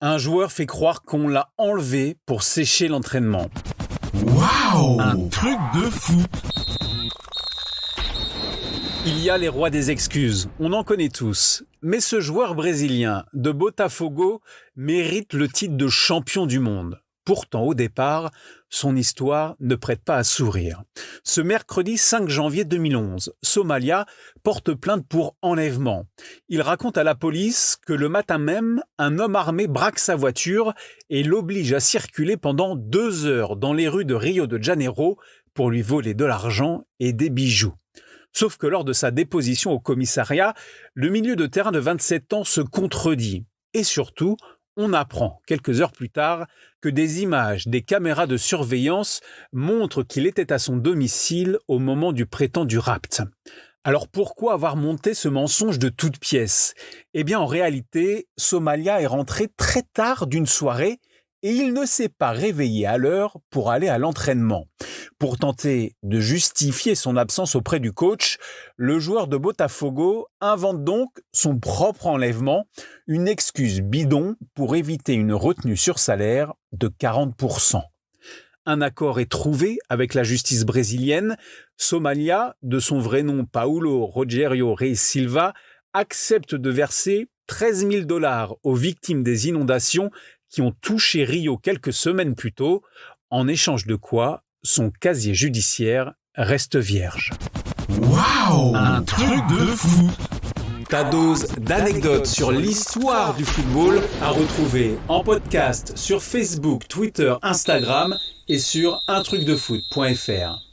Un joueur fait croire qu'on l'a enlevé pour sécher l'entraînement. Waouh! Un truc de fou! Il y a les rois des excuses, on en connaît tous. Mais ce joueur brésilien de Botafogo mérite le titre de champion du monde. Pourtant, au départ, son histoire ne prête pas à sourire. Ce mercredi 5 janvier 2011, Somalia porte plainte pour enlèvement. Il raconte à la police que le matin même, un homme armé braque sa voiture et l'oblige à circuler pendant 2 heures dans les rues de Rio de Janeiro pour lui voler de l'argent et des bijoux. Sauf que lors de sa déposition au commissariat, le milieu de terrain de 27 ans se contredit. Et surtout, on apprend, quelques heures plus tard, que des images des caméras de surveillance montrent qu'il était à son domicile au moment du prétendu rapt. Alors pourquoi avoir monté ce mensonge de toutes pièces ? Eh bien en réalité, Somalia est rentré très tard d'une soirée et il ne s'est pas réveillé à l'heure pour aller à l'entraînement. Pour tenter de justifier son absence auprès du coach, le joueur de Botafogo invente donc son propre enlèvement, une excuse bidon pour éviter une retenue sur salaire de 40%. Un accord est trouvé avec la justice brésilienne. Somalia, de son vrai nom Paulo Rogério Reis Silva, accepte de verser $13 000 aux victimes des inondations qui ont touché Rio quelques semaines plus tôt, en échange de quoi son casier judiciaire reste vierge. Waouh! Un truc de fou! Ta dose d'anecdotes sur l'histoire du football à retrouver en podcast sur Facebook, Twitter, Instagram et sur untrucdefoot.fr.